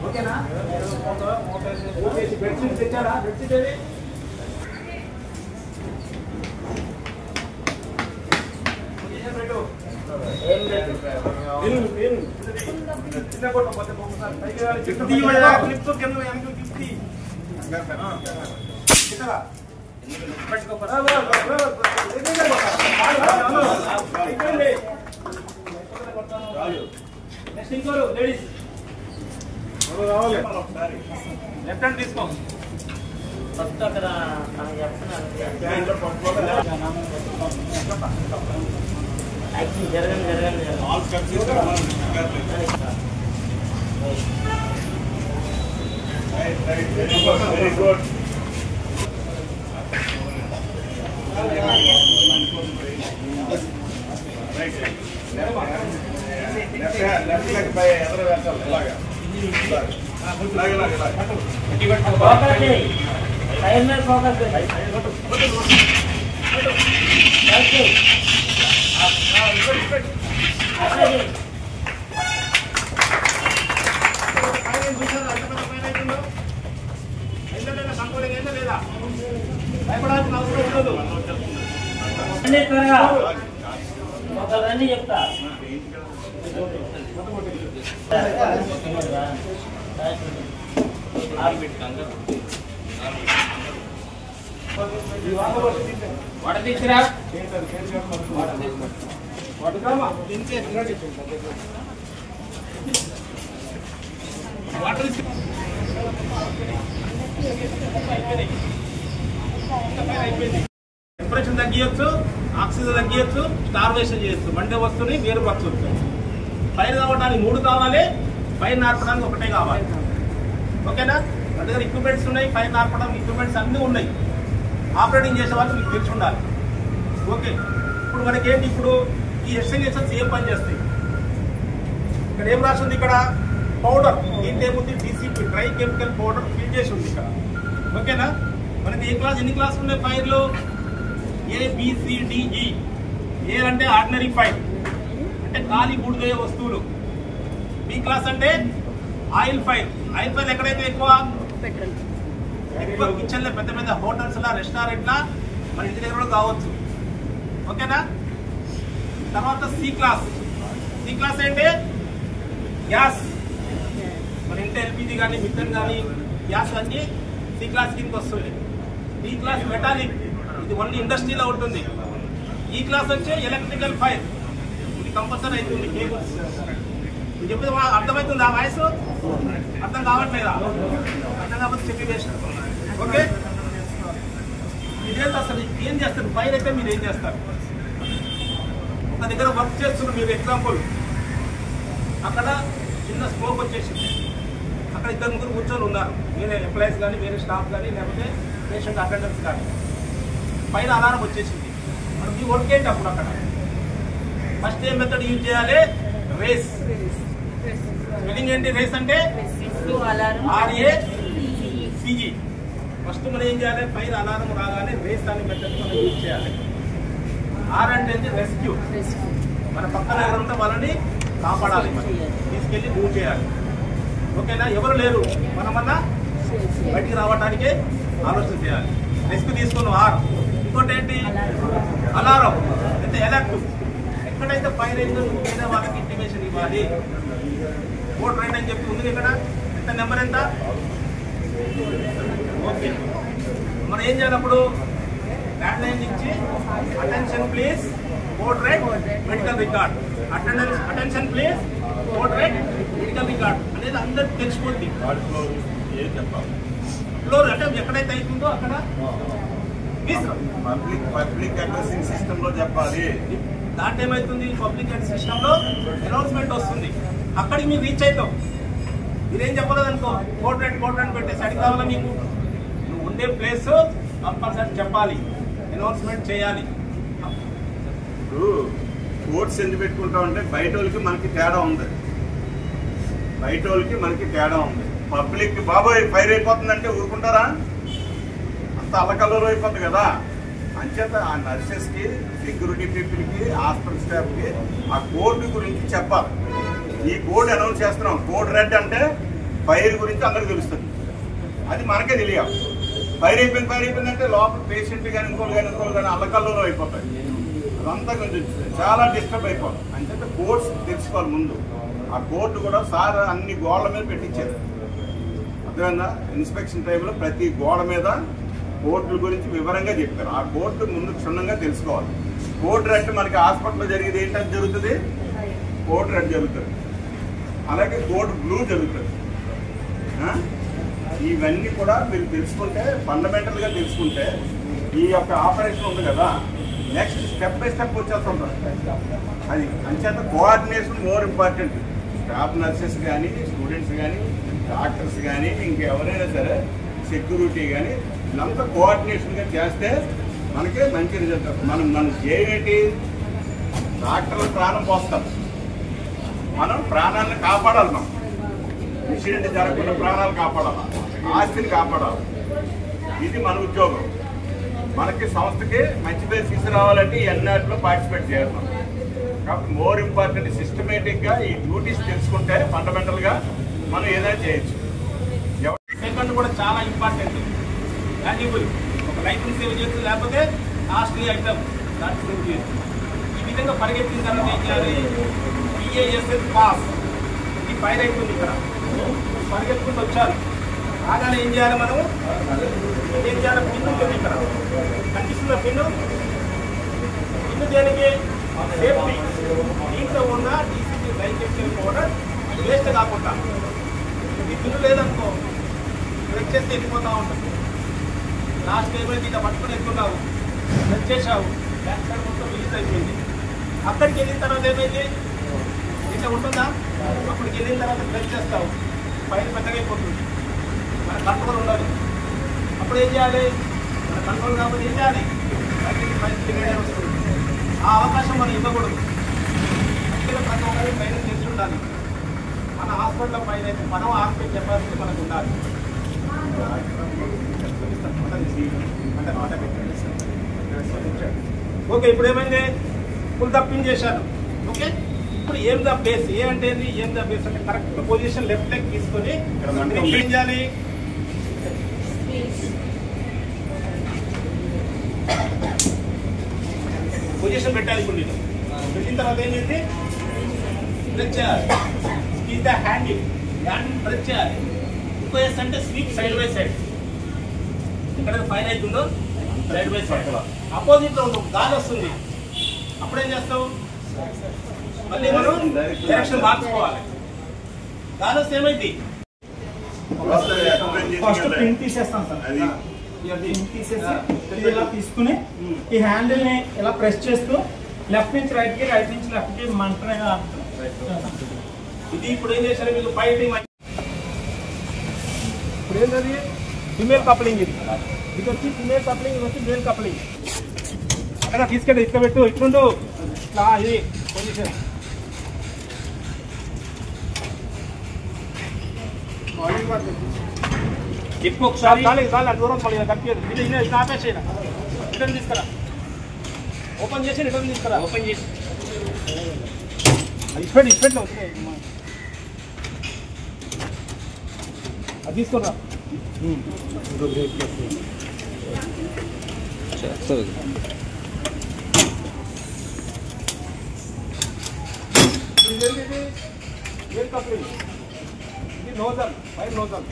ఓకేనా? బెడ్షీట్ తెచ్చారా? బెడ్షీట్ ఏది? లేడీస్ లెఫ్ట్ హ్యాండ్ తీసుకో. ఫస్ట్ అక్కడ జరగండి జరగండి వెరీ గుడ్. భయపడాల్సిన అవసరం ఉండదు. ఒకళ్ళని చెప్తా వాడ తీసుకురా వాటర్ టెంపరేచర్ తగ్గియచ్చు, ఆక్సిజన్ తగ్గియచ్చు, స్టార్వేషన్ చేయొచ్చు. మండే వస్తువుని వేరుపరచవచ్చు. ఫైర్ కావడానికి 3 కావాలి, ఫైర్ నార్పడానికి 1 కావాలి. ఓకేనా? మన దగ్గర ఎక్విప్మెంట్స్ ఉన్నాయి, ఫైర్ నార్పడం ఎక్విప్మెంట్స్ అన్నీ ఉన్నాయి. ఆపరేటింగ్ చేసే వాళ్ళు మీకు తెలిసి ఉండాలి. ఓకే, ఇప్పుడు మనకేంటి, ఇప్పుడు ఈ ఎస్ఎన్ఎస్ఎస్ ఏం పని చేస్తాయి? ఇక్కడ ఏం రాసింది? ఇక్కడ పౌడర్, దీంట్లో ఏముంది? DCP, dry chemical powder fill చేసి ఉంది ఇక్కడ. ఓకేనా? మనకి ఎన్ని క్లాస్ ఉన్నాయి ఫైర్లో? ABCDE. ఏ అంటే ఆర్డినరీ ఫైర్, అంటే గాలి బూడిదయ్యే వస్తువులు. బి క్లాస్ అంటే ఆయిల్ ఫైర్. ఆయిల్ ఫైర్ ఎక్కడైతే ఎక్కువ కిచెన్ లో, పెద్ద పెద్ద హోటల్స్ లా, రెస్టారెంట్ లా, మన ఇంటి దగ్గర కావచ్చు. ఓకేనా? తర్వాత సి క్లాస్. సి క్లాస్ అంటే గ్యాస్, మన ఇంటి ఎల్పిజి కానీ, మిథన్ కానీ, గ్యాస్ అన్ని సి క్లాస్ కిందకి వస్తుంది. డి క్లాస్ మెటాలిక్, ఇది ఓన్లీ ఇండస్ట్రీలో ఉంటుంది. ఈ క్లాస్ వచ్చే ఎలక్ట్రికల్ ఫైర్, ఇది కంపల్సరీ అవుతుంది. కేబుల్స్ ఇది చెప్పేది అర్థమవుతుంది? ఆ వాయిస్ అర్థం కావట్లేదా? అర్థం కాకపోతే చెప్పి వేస్ట్. ఓకే, ఇదేంటి అసలు? ఏం చేస్తారు ఫైర్ అయితే? మీరు ఏం చేస్తారు? ఒక దగ్గర వర్క్ చేస్తున్నారు మీరు. ఎగ్జాంపుల్, అక్కడ చిన్న స్మోక్ వచ్చేసింది, అక్కడ 2-3 కూర్చొని ఉన్నారు. వేరే ఎంప్లాయీస్ కానీ, వేరే స్టాఫ్ కానీ, లేకపోతే పేషెంట్ అటెండర్స్ కానీ. పైన అలారం వచ్చేసింది. మనం మీ వర్క్ ఏంటి అప్పుడు? అక్కడ ఫస్ట్ ఏ మెథడ్ యూజ్ చేయాలి? రేస్. స్పెల్లింగ్ ఏంటి? రేస్ అంటే RACE. ఫస్ట్ మనం ఏం చేయాలి? ఫైర్ అలారం రాగానే రేస్ అనే మెథడ్ మనం యూజ్ చేయాలి. ఆర్ అంటే రెస్క్యూ, మన పక్కన ఎవరుంటే వాళ్ళని కాపాడాలి, తీసుకెళ్ళి మూవ్ చేయాలి. ఓకేనా? ఎవరు లేరు, మనమన్నా బయటికి రావడానికే ఆలోచన చేయాలి. రెస్క్యూ తీసుకున్నాం ఆర్. ఇంకోటి ఏంటి? అలారం అంటే అలర్ట్. ఎక్కడైతే ఫైర్ అయిందో వేరే వాళ్ళకి ఇంటిమేషన్ ఇవ్వాలి. కోడ్ రైట్ అని చెప్పి ఉంది ఇక్కడ. ఎంత నెంబర్ ఎంత? ఓకే, మనం ఏం చేయాలప్పుడు? ల్యాండ్ లైన్ ఇచ్చి attention please, code right, medical record. Attention please, code right, medical record అనేది అందరికి తెలిసిపోద్ది. ఫ్లోర్ అంటే ఎక్కడైతే అవుతుందో అక్కడ పబ్లిక్ అడ్రసింగ్ సిస్టమ్ లో చెప్పాలి. దాంట్లో ఏమవుతుంది? పబ్లిక్ అడ్రస్ సిస్టమ్ లో అనౌన్స్మెంట్ వస్తుంది. అక్కడికి మీరు రీచ్ అవుతాం. మీరేం చెప్పలేదు అనుకో, కోడ్ రైట్ పెట్టేసి అడిగి కావాలా మీకు? నువ్వు ఉండే ప్లేస్ కంపల్సరీ చెప్పాలి, అనౌన్స్మెంట్ చేయాలి. ఇప్పుడు కోర్ట్స్ ఎందుకు పెట్టుకుంటామంటే బయట వాళ్ళకి మనకి తేడా ఉంది. పబ్లిక్ బాబోయ్ ఫైర్ అయిపోతుందంటే ఊరుకుంటారా? అంత అల్లకల్లోలు అయిపోతుంది కదా. అంచేత ఆ నర్సెస్కి, సెక్యూరిటీ పీపుల్కి, హాస్పిటల్ స్టాఫ్కి ఆ కోడ్ గురించి చెప్పాలి. ఈ కోడ్ అనౌన్స్ చేస్తున్నాం. కోడ్ రెడ్ అంటే ఫైర్ గురించి అందరికి తెలుస్తుంది. అది మనకే తెలియాలి. ఫైర్ అయిపోయిందంటే లోపల పేషెంట్ కానీ ఇంకోళ్ళు కానీ అల్లకల్లోలు అయిపోతాయి. అదంతా కొంచెం చాలా డిస్టర్బ్ అయిపోతుంది. అంచేత కోడ్స్ తెలుసుకోవాలి ముందు. ఆ కోర్టు కూడా సార్ అన్ని గోడల మీద పెట్టించారు. అర్థమైందా? ఇన్స్పెక్షన్ టైంలో ప్రతి గోడ మీద కోర్టుల గురించి వివరంగా చెప్పారు. ఆ కోర్టు ముందు క్షుణ్ణంగా తెలుసుకోవాలి. కోర్టు రెడ్ మనకి హాస్పిటల్లో జరిగేది ఏంటంటే జరుగుతుంది, కోర్టు రెడ్ జరుగుతుంది. అలాగే కోర్టు బ్లూ జరుగుతుంది. ఇవన్నీ కూడా మీరు తెలుసుకుంటే, ఫండమెంటల్గా తెలుసుకుంటే ఈ యొక్క ఆపరేషన్ ఉంది కదా, నెక్స్ట్ స్టెప్ బై స్టెప్ వచ్చేస్తుంటారు. అది అంచేత coordination more important. Staff nurses కానీ, స్టూడెంట్స్ కానీ, డాక్టర్స్ కానీ, ఇంకెవరైనా సరే, సెక్యూరిటీ కానీ, వీళ్ళంతా కోఆర్డినేషన్గా చేస్తే మనకే మంచి రిజల్ట్ వస్తుంది. మనం ఏంటి, డాక్టర్లు ప్రాణం పోస్తాం, మనం ప్రాణాలను కాపాడాలి. మనం ఇన్సిడెంట్ జరగకుండా ప్రాణాలు కాపాడాలి, ఆస్తిని కాపాడాలి. ఇది మన ఉద్యోగం. మనకి సంస్థకి మంచి పేరు తీసుకురావాలంటే ఎన్ఆర్లో పార్టిసిపేట్ చేయాలి. కాబట్టి మోర్ ఇంపార్టెంట్ సిస్టమేటిక్గా ఈ డ్యూటీస్ తెలుసుకుంటే ఫండమెంటల్గా మనం ఏదైనా చేయొచ్చు. సెకండ్ కూడా చాలా ఇంపార్టెంట్, వాల్యుబుల్. ఒక లైఫ్ సేవ్ చేస్తుంది, లేకపోతే కాస్ట్లీ ఐటమ్ దాన్ని సేవ్ చేస్తుంది. ఈ విధంగా పరిగెత్తిన తర్వాత ఏం చేయాలి, PASS పాస్. ఇది ఫైర్ అయిపోయింది. ఇక్కడ పరిగెత్తుకుంటూ వచ్చారు. రాగానే ఏం చేయాలి, మనం ఏం చేయాలి, పిన్ ఉంటుంది ఇక్కడ కనిపిస్తున్న పిన్ను దేనికి, సేఫ్టీ. దీంట్లో ఉన్న DCP డైకెక్షన్ పౌడర్ వేస్ట్ కాకుండా. ఈ పిన్ను లేదనుకో బ్రెక్ చేస్తే వెళ్ళిపోతూ ఉంటుంది. లాస్ట్ ఏమైంది, ఇలా పట్టుకుని వెళ్తున్నావు, బ్రెక్ చేసావు, బ్యాక్ సైడ్ మొత్తం రిలీజ్ అయిపోయింది. అక్కడికి వెళ్ళిన తర్వాత ఏమైంది, ఇట్లా ఉంటుందా, అక్కడికి వెళ్ళిన తర్వాత బ్రెక్ చేస్తావు, పైన పెద్దగా అయిపోతుంది. మన కంట్రోల్ ఉండదు. అప్పుడు ఏం చేయాలి, మన కంట్రోల్ కాబట్టి ఏం చేయాలి, పైన వస్తుంది. ఆ అవకాశం మనం ఇవ్వకూడదు. అందుకే ప్రతి ఒక్కరికి ట్రైనింగ్ తెలిసి ఉండాలి. మన హాస్పిటల్లో పైన అయితే మనం హాస్పిటల్ కెపాసిటీ మనకు ఉండాలి. ఓకే, ఇప్పుడు ఏమైంది, ఫుల్ తప్పింగ్ చేశాను. ఓకే, ఇప్పుడు ఏం ద బేస్, ఏ అంటే ఏం ద బేస్ అంటే కరెక్ట్ పొజిషన్ లెఫ్ట్ లెగ్ తీసుకొని ఏం చేయాలి, పొజిషన్ పెట్టాలి. ఇప్పుడు నేను పెట్టిన తర్వాత ఏం చేసి బ్రెక్ చేయాలి. స్క్వీజ్ ద హ్యాండిల్ బ్రెక్ చేయాలి. ఇంకో ఎస్ అంటే స్వీప్ సైడ్ బై సైడ్. ఎక్కడ ఫైర్ అవుతుందో సైడ్ బై సైడ్ అపోజిట్ లో గాలి వస్తుంది. అప్పుడేం చేస్తావు, మళ్ళీ మనం డైరెక్షన్ మార్చుకోవాలి. గాలి వస్తే ఏమైంది, ఫస్ట్ పిన్ తీసేస్తాం సార్. పిన్ తీసేసి ఇలా తీసుకుని ఈ హ్యాండిల్ ని ఇలా ప్రెస్ చేస్తూ లెఫ్ట్ నుంచి రైట్ కి, రైట్ నుంచి లెఫ్ట్ కి మంటగా. ఇది ఇప్పుడు ఏం చేశారు మీకు ఫైటింగ్. ఇప్పుడు ఏంటది, ఫిమేల్ కప్లింగ్. ఇది వచ్చి ఫిమేల్ కప్లింగ్, ఇది వచ్చి మేల్ కప్లింగ్. అక్కడ తీసుకెళ్ళి ఇట్లా పెట్టు, ఇట్లుండు, ఇట్లా ఇది పొజిషన్. ఎక్కువ ఒకసారి దూరం కనిపించదు. ఇది ఇట్లా ఆపేసి రిటర్న్ తీసుకురా, ఓపెన్ చేసి రిటర్న్ తీసుకురా, ఓపెన్ చేసి ఇస్పెట్ అది తీసుకురా. ఇది నోజల్, ఫైర్ నోజల్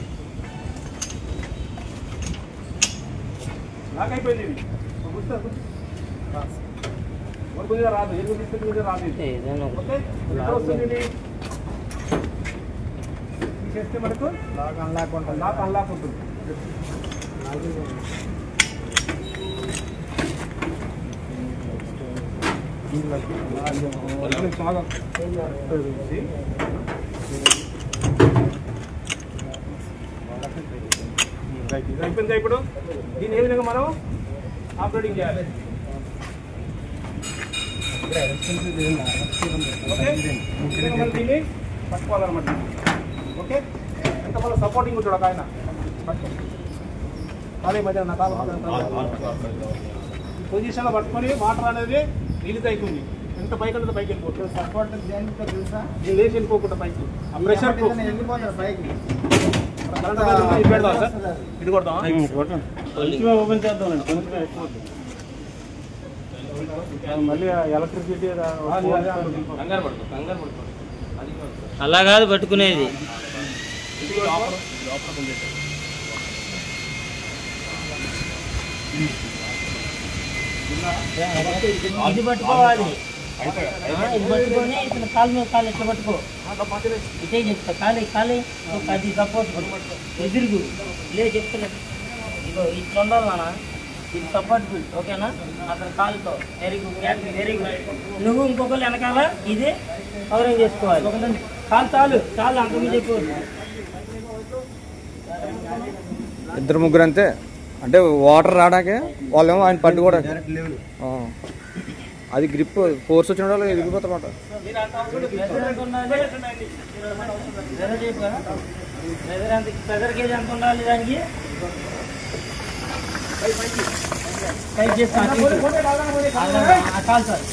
లాక్ అయిపోయింది. ఇది కొద్దిగా రాదు, ఎదుగు తీసుకుంటే రాదు. ఓకే, వస్తుంది. తీసేస్తే మనకు లాక్ అన్లాక్ ఉంటుంది. లాక్ అన్లాక్ ఉంటుంది. అయిపోయింది. ఇప్పుడు దీన్ని ఏ విధంగా మనం ఆపరేటింగ్ చేయాలి. దీన్ని పట్టుకోవాలన్నమాట. ఓకే, ఎంత మళ్ళీ సపోర్టింగ్ ఉంటాడు ఒక ఆయన కాలే మధ్య నా కాలు పొజిషన్ లో పట్టుకొని వాటర్ అనేది రిలీజ్ అవుతుంది. ఎంత పైకి అంటే పైకి వెళ్ళిపోతుంది. సపోర్ట్ నేను లేచి వెళ్ళిపోకుండా పైకి ఆ ప్రెషర్ పైకి పెడదాం సార్. ఇది కొడతాం, ఓపెన్ చేద్దామండి. కొంచెం ఎక్కువ మళ్ళీ ఎలక్ట్రిసిటీ కంగారు పడుతుంది. అలా కాదు పట్టుకునేది. ఇది పట్టుకోవాలి. ఇది పట్టుకొని ఇతను కాలు మీద కాలు ఎట్లా పట్టుకో. ఇదే చెప్తా, ఖాళీ ఖాళీ అది సపోర్ట్ ఎదురుగు లే చెప్తలేదు. ఇగో ఇట్లా ఉండాలి నాన్న, ఇది సపోర్ట్ బిల్డ్. ఓకేనా? అతని కాలుతో వెరీ గుడ్, వెరీ గుడ్. నువ్వు ఇంకొకరు వెనకాల ఇది కవరింగ్ చేసుకోవాలి. కాలు చాలు చాలు, అంత మీద చెప్పవచ్చు. ఇద్దరు ముగ్గురు అంతే. అంటే వాటర్ రావడాకే వాళ్ళేమో ఆయన పట్టుకోవడానికి అది గ్రిప్ ఫోర్స్ వచ్చిన వాళ్ళు ఎదిగిపోతారన్నమాట. ప్రెజర్ గేజ్ ఎంత ఉండాలి దానికి? టైట్ చేసుకోవాలి కాదు సార్.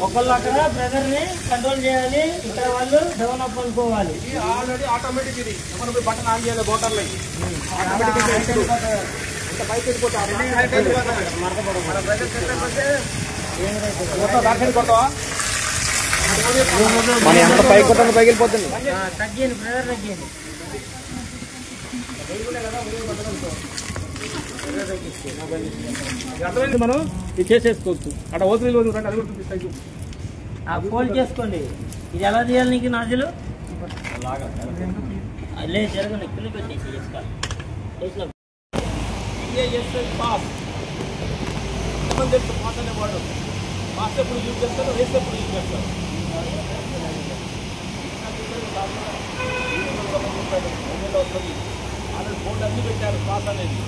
ఒకళ్ళు అక్కడ ప్రెజర్ ని కంట్రోల్ చేయాలి, ఇక్కడ వాళ్ళు డౌన్ అప్ అనుకోవాలి. ఆల్రెడీ ఆటోమేటిక్ ఇది మనం బటన్ ఆన్ చేయాలి. మోటార్లో పైకి వెళ్ళిపోతాం. మనం ఎంత పైకి కొట్టాలి పైకి వెళ్ళిపోతుంది. తగ్గింది ప్రెజర్, తగ్గింది. అర్థమైంది. మనం ఇది చేసేసుకోవచ్చు. అక్కడ ఓసరి అది కూడా చూపిస్తాయి. ఫోల్డ్ చేసుకోండి. ఇది ఎలా చేయాలి నీకు నాజులు? లేదు జరగండి, కింద పెట్టేసి చేసుకోవాలి. పాస్ అనేవాడు పాస్ ఎప్పుడు యూజ్ చేస్తారు, రేస్ ఎప్పుడు యూజ్ చేస్తారు. ఆల్రెడీ బోర్డు అన్ని పెట్టారు పాస్ అనేది.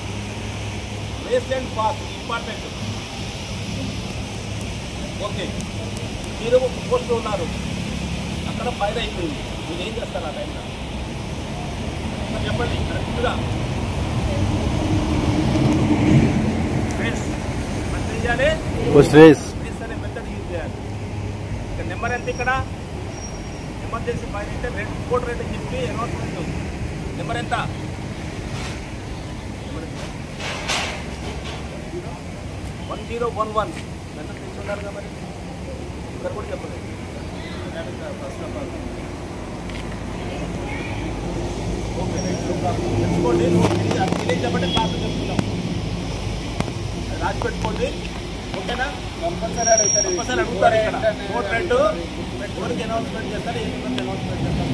Race and pass important. Okay, మీరు పోస్ట్ ఉన్నారు, అక్కడ ఫైర్ అయిపోయింది. మీరు ఏం చేస్తారు ఆ టైంలో? చెప్పండి కరెక్ట్గా. రేస్ అంటే ఏం చేయాలి? రేస్ అనే మెథడ్ యూజ్ చేయాలి. ఇక నెంబర్ ఎంత? ఇక్కడ ఎమర్జెన్సీ ఫైర్ అంటే రెడ్ కోడ్ రేట్ అని చెప్పి అనౌన్స్మెంట్. నెంబర్ ఎంత? 1011 ఎంత తీసుకున్నారు కదా. మరి ఇక్కడ కూడా చెప్పండి. ఓకే, తెలుసుకోండి. తెలియజేయబట్టి క్లాస్ చెప్తున్నాం, రాసి పెట్టుకోండి. ఓకేనా? కంపల్సరీ అడుగుతారు. ఇక్కడ కోడ్ రేట్ ఎవరికి అనౌన్స్మెంట్ చేస్తారు, ఎందుకంటే అనౌన్స్మెంట్ చేస్తారు.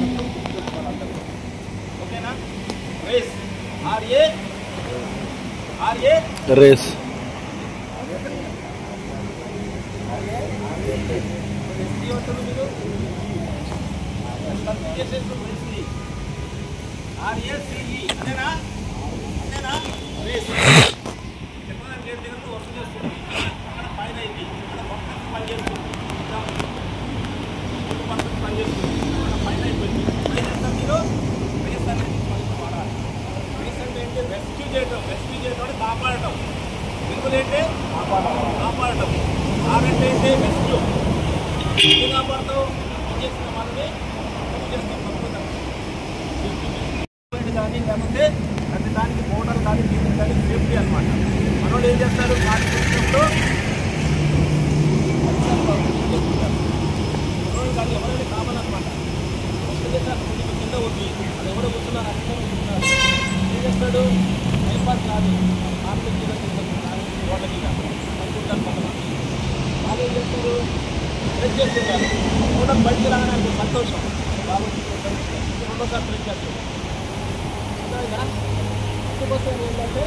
ఓకేనా? రేస్ ఆర్ఏ రేస్ మీరు ఆర్ఏసిఈ అంతేనా? అంతేనా? రేస్ చెప్పిన గేట్ దగ్గర వర్క్ చేస్తుంది. అక్కడ పైన అయింది, ఇక్కడ పక్కన పనిచేస్తుంది, పనిచేస్తుంది. అక్కడ పైన అయిపోయింది. ఏం చేస్తారు మీరు? రేస్ అనేది వాడాలి. రేస్ అంటే ఏంటి? రెస్క్యూ చేయడం. రెస్క్యూ చేయడం కాపాడటం. సింపుల్ ఏంటి? కాపాడటం. ఆరంటే ఏంటి? రెస్క్యూ. ఏం కాపాడతావు? చేసిన వాళ్ళని చేస్తాం. కానీ లేకపోతే ప్రతి దానికి మోటార్ కానీ డీజిల్ కానీ సేఫ్టీ అనమాట. మనోళ్ళు ఏం చేస్తారు? గాలి చేసినప్పుడు కానీ ఎవరైనా కామన్ అనమాట. కింద ఉంది, అది ఎవరో కూర్చున్నారు, అక్కడ కూర్చున్నారు. ఏం చేస్తాడు? టైం పాస్ కాదు, ఆర్పిల్ మీద రోడ్ల మీద అనుకుంటారు. పక్కన వాళ్ళు ఏం చేస్తారు? బ్రేక్ చేస్తున్నారు. మోటార్ బయటికి రాగానే సంతోషం కాబట్టి రెండోసారి బ్రేక్ చేస్తారు. అందుకోసం ఏంటంటే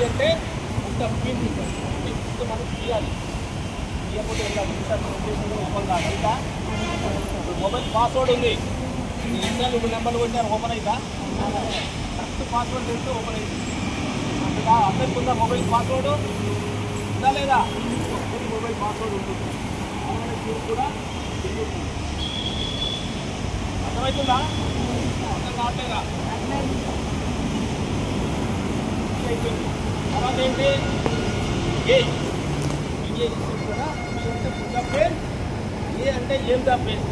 అంటే అంత ఫీల్ మనం తీయాలి. ఇవ్వకపోతే ఓపెన్ కాదు ఇంకా మొబైల్ పాస్వర్డ్ ఉంది ఎన్నిసార్లు ఇప్పుడు నెంబర్లు కొట్టారు ఓపెన్ అవుతా కరెక్ట్ పాస్వర్డ్ చేస్తే ఓపెన్ అయింది అందుగా అందరికి ఉందా మొబైల్ పాస్వర్డ్ ఉందా లేదా మొబైల్ పాస్వర్డ్ ఉంటుంది కూడా అర్థమవుతుందా అర్థం కావట్లేదా అయిపోయింది తర్వాత ఏంటి ఏ కూడా పేరు ఏ అంటే ఏం దా పేరు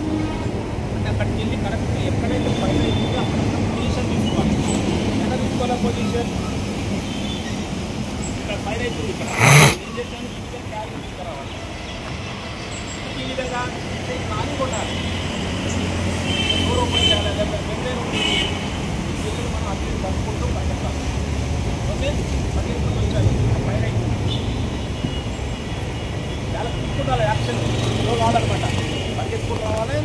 అంటే అక్కడికి వెళ్ళి కరెక్ట్ ఎక్కడైతే పైన అవుతుందో అక్కడ పొజిషన్ తీసుకోవాలి ఎక్కడ తీసుకోవాలి పొజిషన్ ఇక్కడ పైన అవుతుంది ఇక్కడ ఏం చేసాను క్యారీ తీసుకురావాలి ఈ విధంగా ఖాళీ కొట్టాలి డోర్ ఓపెన్ చేయాలి వెంటనే మనం అన్ని కలుపుకుంటూ పరిగెత్తాలి ఓకే పరిగెత్తుకుంటూ వచ్చాలి పైన చాలా తీసుకుంటాలి యాక్షన్ లో కావాలన్నమాట పరిగెత్తుకుంటూ రావాలి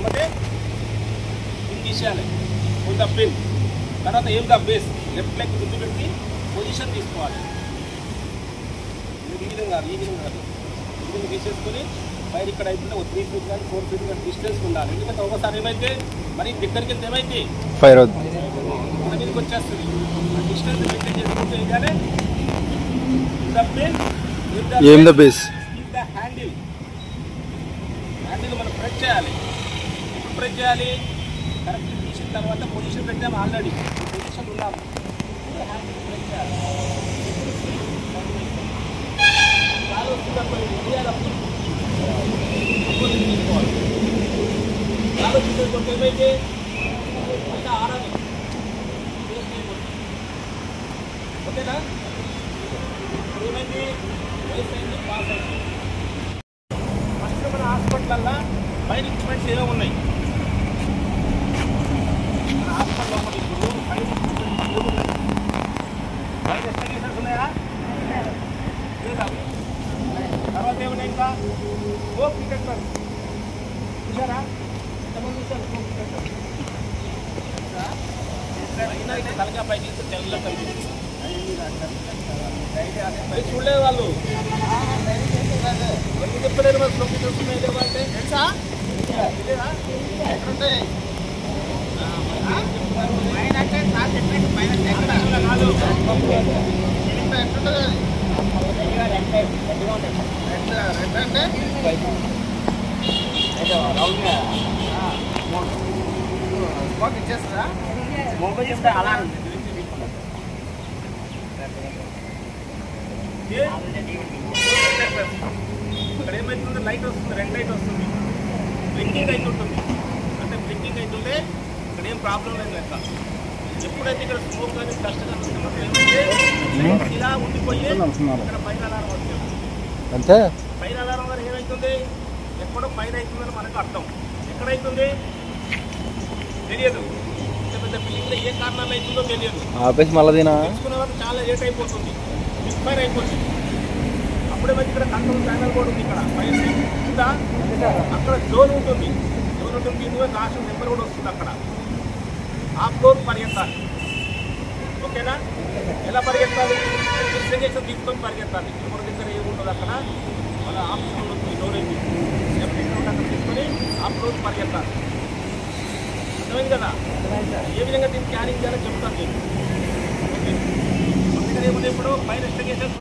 అంటే పిన్ తీసేయాలి కొంత పిన్ తర్వాత ఏం దా బేస్ లెఫ్ట్ లెగ్ గుర్తు పెట్టి పొజిషన్ తీసుకోవాలి ఈ విధంగా తీసేసుకొని పైన ఇక్కడ అయితే ఒక 3 ఫీట్ కానీ 4 ఫీట్ కానీ డిస్టెన్స్ ఉండాలి ఎందుకంటే ఒకసారి ఏమైతే మరి దగ్గరికి వెళ్తే ఏమైతే ఫైర్ అవుతుంది మన మీదకి వచ్చేస్తుంది ఆ డిస్టెన్స్ మెయింటైన్ చేసుకుంటూ ఏంటంటే ఏం ద బేస్ హ్యాండిల్ మనం ప్రెస్ చేయాలి ఎప్పుడు ప్రెస్ చేయాలి కరెక్ట్ తీసిన తర్వాత పొజిషన్ పెట్టాము ఆల్రెడీ పొజిషన్ ఉన్నాము హ్యాండిల్ ప్రెస్ చేయాలి ఆలోచించుకుంటే ఏమైతే అంతా ఆరాలి ఓకేనా ఏమైంది వయసు అయింది పాస్ అయింది ఫస్ట్ మన హాస్పిటల్లో పైన ఎక్విప్మెంట్స్ ఏమో ఉన్నాయి మన హాస్పిటల్ లోపల ఇప్పుడు పైన ఎక్విప్మెంట్స్ ఏమో ఉన్నాయి పైన ఎస్టిగేషన్స్ ఉన్నాయా లేదా తర్వాత ఏమన్నా ఇంకా స్మోక్ డిటెక్టర్ చూసారా ఎంతమంది చూసారు స్మోక్ డిటెక్టర్ అయినా అయితే తలగా పైకి తెల్ల కనిపిస్తుంది చూడలేదు వాళ్ళు ఎందుకు చెప్పలేరు మరి స్మోక్ డిటెక్టర్స్ ఉన్నాయి లేవా అంటే తెలుసా ఎక్కడుంటాయి పైన అంటే సార్ చెప్పండి పైన ఎక్కడ కాదు ఎక్కడుంటుంది అది ఇచ్చేస్తారా మొబైల్ చెప్తే అలా ఇక్కడ ఏమవుతుంది లైట్ వస్తుంది రెడ్ లైట్ వస్తుంది బ్లింకింగ్ అవుతుంటుంది అంటే బ్లింకింగ్ అవుతుంటే ఇక్కడ ఏం ప్రాబ్లం లేదు లెక్క ఎప్పుడైతే ఇక్కడ స్మోక్ కానీ డస్ట్ కానీ ఏమైతే ఇలా ఉండిపోయి ఇక్కడ పైన అలారం వస్తుంది అంతే పైన అలారం వల్ల ఏమవుతుంది ఎక్కడో పైన అవుతుందని మనకు అర్థం ఎక్కడైతుంది తెలియదు పెద్ద బిల్డింగ్లో ఏ కారణాలు అవుతుందో తెలియదు ఆపేసి మళ్ళీ తినా తెలుసుకునే వరకు చాలా లేట్ అయిపోతుంది మిస్ఫైర్ అయిపోతుంది అప్పుడేమైతే ఇక్కడ కంట్రోల్ ప్యానల్ కూడా ఉంది ఇక్కడ పైన ఉందా అక్కడ జోన్ ఉంటుంది ఇదిగో రాష్ట్రం నెంబర్ కూడా వస్తుంది అక్కడ ఆ ఫ్లోర్ పరిగెత్తాలి ఓకేనా ఎలా పరిగెత్తాలి ఇన్వెస్టిగేషన్ తీసుకొని పరిగెత్తాలి మన దగ్గర ఏముంటుంది అక్కడ మన ఆఫీస్ ఉంటుంది డోర్ అయింది అక్కడ తీసుకొని ఆ ఫ్లోర్ పరిగెత్తాలి అర్థమైంది కదా ఏ విధంగా దీన్ని క్యారింగ్ చేయాలో చెప్తాను నేను ఓకే మన దగ్గర ఏముంది ఇప్పుడు పైన ఇన్వెస్టిగేషన్